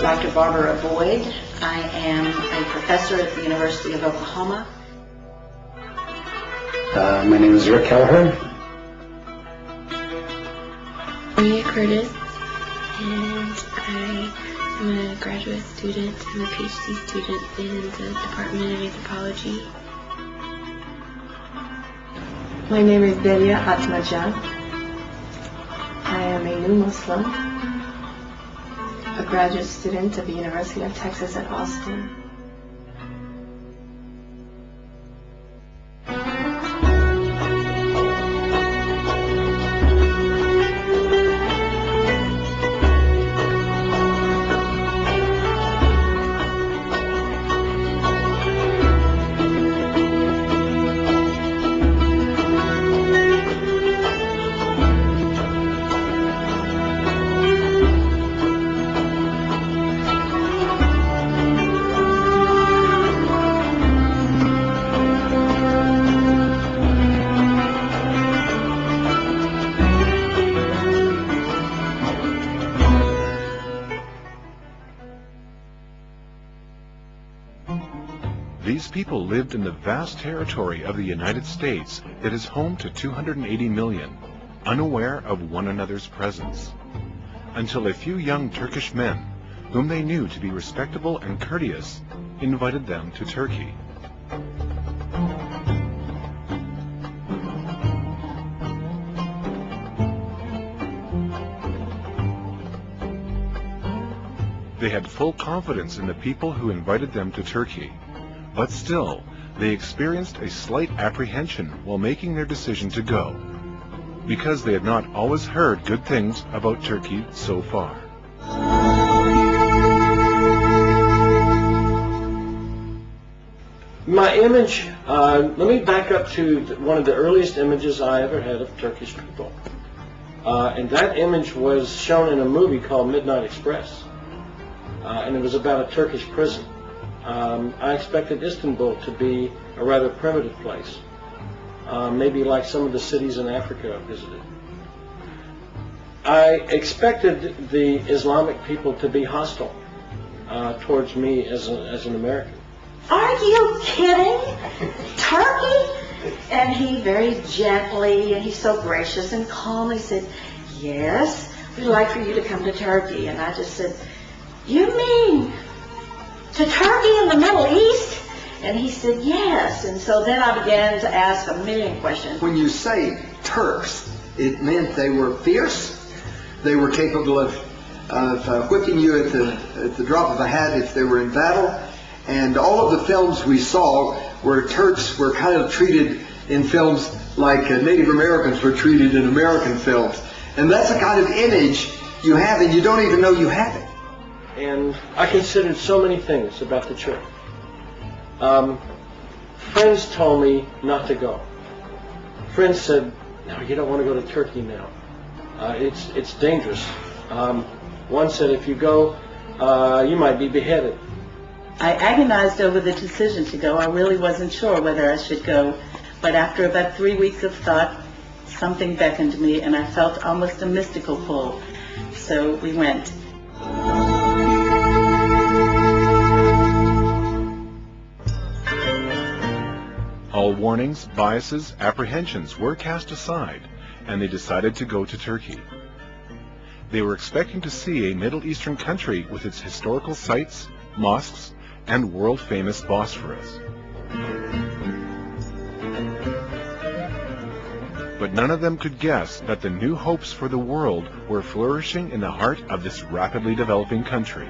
Dr. Barbara Boyd. I am a professor at the University of Oklahoma. My name is Rick Kelleher. I'm Curtis, and I am a graduate student. I'm a PhD student in the Department of Anthropology. My name is Delia Atmaja. I am a new Muslim, a graduate student at the University of Texas at Austin. These people lived in the vast territory of the United States that is home to 280 million, unaware of one another's presence, until a few young Turkish men, whom they knew to be respectable and courteous, invited them to Turkey. They had full confidence in the people who invited them to Turkey. But still, they experienced a slight apprehension while making their decision to go, because they had not always heard good things about Turkey so far. My image, let me back up to one of the earliest images I ever had of Turkish people. And that image was shown in a movie called Midnight Express. And it was about a Turkish prison. I expected Istanbul to be a rather primitive place, maybe like some of the cities in Africa I visited. I expected the Islamic people to be hostile towards me as an American. Are you kidding? Turkey? And he very gently, and he's so gracious and calmly said, yes, we'd like for you to come to Turkey. And I just said, you mean to Turkey in the Middle East? And he said, yes. And so then I began to ask a million questions. When you say Turks, it meant they were fierce. They were capable of whipping you at the drop of a hat if they were in battle. And all of the films we saw where Turks were kind of treated in films like Native Americans were treated in American films. And that's the kind of image you have, and you don't even know you have it. And I considered so many things about the trip. Friends told me not to go. Friends said, no, you don't want to go to Turkey now. It's dangerous. One said, if you go, you might be beheaded. I agonized over the decision to go. I really wasn't sure whether I should go. But after about 3 weeks of thought, something beckoned me, and I felt almost a mystical pull. So we went. All warnings, biases, apprehensions were cast aside, and they decided to go to Turkey. They were expecting to see a Middle Eastern country with its historical sites, mosques, and world-famous Bosphorus. But none of them could guess that the new hopes for the world were flourishing in the heart of this rapidly developing country.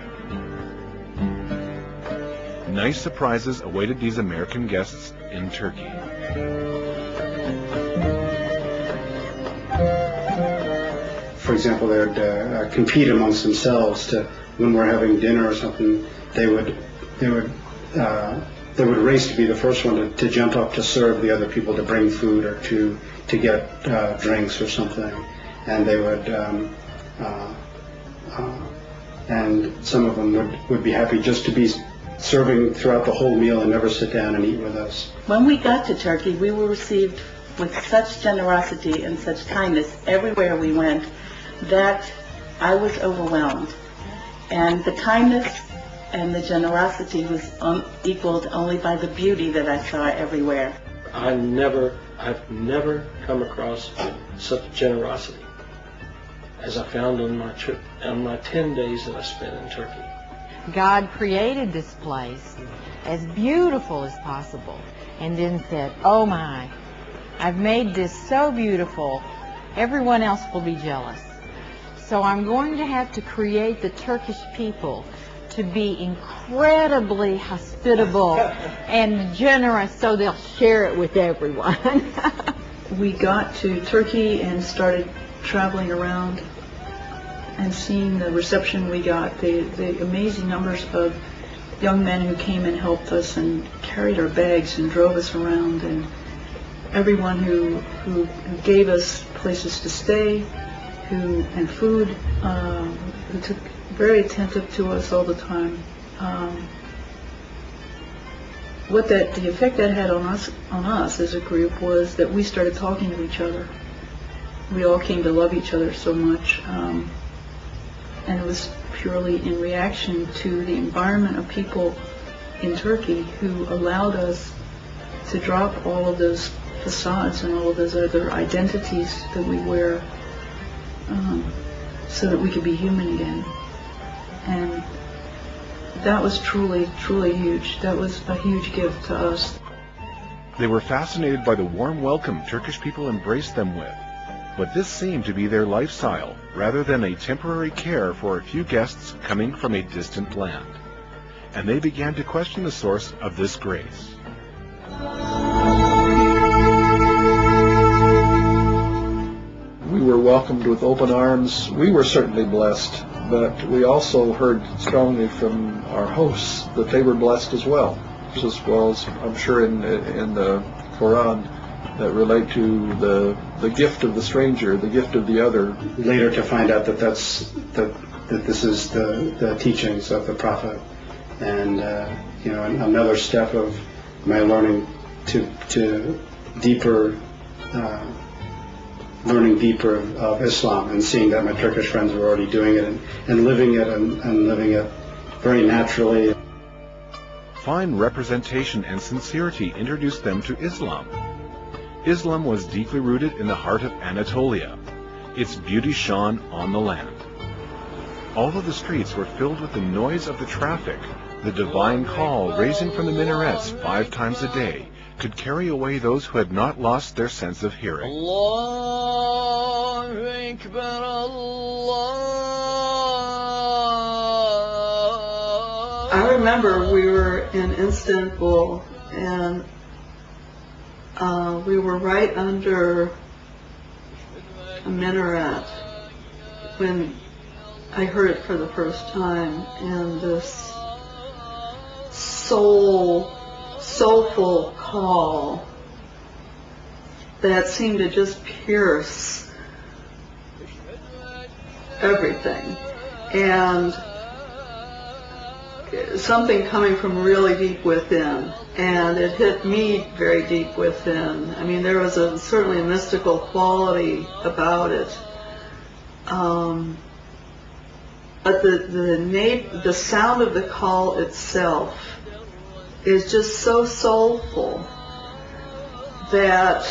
Nice surprises awaited these American guests in Turkey. For example, they would compete amongst themselves to, when we're having dinner or something, they would race to be the first one to jump up to serve the other people, to bring food or to get drinks or something, and they would and some of them would be happy just to be serving throughout the whole meal and never sit down and eat with us. When we got to Turkey, we were received with such generosity and such kindness everywhere we went that I was overwhelmed. And the kindness and the generosity was equaled only by the beauty that I saw everywhere. I've never come across such generosity as I found on my trip, on my 10 days that I spent in Turkey. God created this place as beautiful as possible and then said, oh my, I've made this so beautiful, everyone else will be jealous. So I'm going to have to create the Turkish people to be incredibly hospitable and generous so they'll share it with everyone. We got to Turkey and started traveling around and seeing the reception we got, the amazing numbers of young men who came and helped us and carried our bags and drove us around, and everyone who gave us places to stay, and food, who took very attentive to us all the time. The effect that had on us as a group was that we started talking to each other. We all came to love each other so much, and it was purely in reaction to the environment of people in Turkey who allowed us to drop all of those facades and all of those other identities that we wear, so that we could be human again. And that was truly, truly huge. That was a huge gift to us. They were fascinated by the warm welcome Turkish people embraced them with. But this seemed to be their lifestyle, rather than a temporary care for a few guests coming from a distant land. And they began to question the source of this grace. We were welcomed with open arms. We were certainly blessed, but we also heard strongly from our hosts that they were blessed as well as I'm sure in the Quran, that relate to the gift of the stranger, the gift of the other. Later to find out that this is the teachings of the Prophet, and another step of my learning to deeper. Learning deeper of Islam and seeing that my Turkish friends were already doing it and living it and living it very naturally. Fine representation and sincerity introduced them to Islam. Islam was deeply rooted in the heart of Anatolia. Its beauty shone on the land. Although the streets were filled with the noise of the traffic, the divine call raising from the minarets 5 times a day could carry away those who had not lost their sense of hearing. Allahu Ekber, Allah. I remember we were in Istanbul, and we were right under a minaret when I heard it for the first time, and this soulful call that seemed to just pierce everything, and something coming from really deep within, and it hit me very deep within. I mean, there was certainly a mystical quality about it, but the sound of the call itself is just so soulful that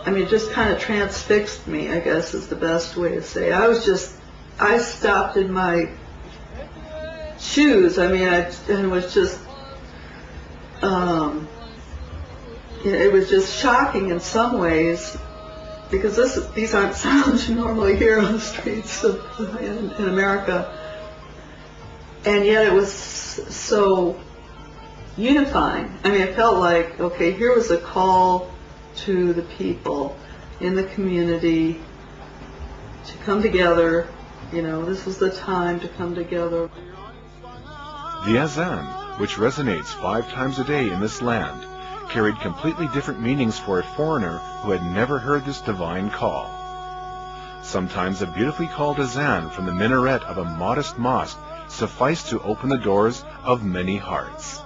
it just kind of transfixed me, I guess is the best way to say it. I stopped in my shoes. It was just it was just shocking in some ways, because these aren't sounds you normally hear on the streets in America. And yet it was so unifying. It felt like, okay, here was a call to the people in the community to come together. This was the time to come together. The azan, which resonates 5 times a day in this land, carried completely different meanings for a foreigner who had never heard this divine call. Sometimes a beautifully called azan from the minaret of a modest mosque sufficed to open the doors of many hearts.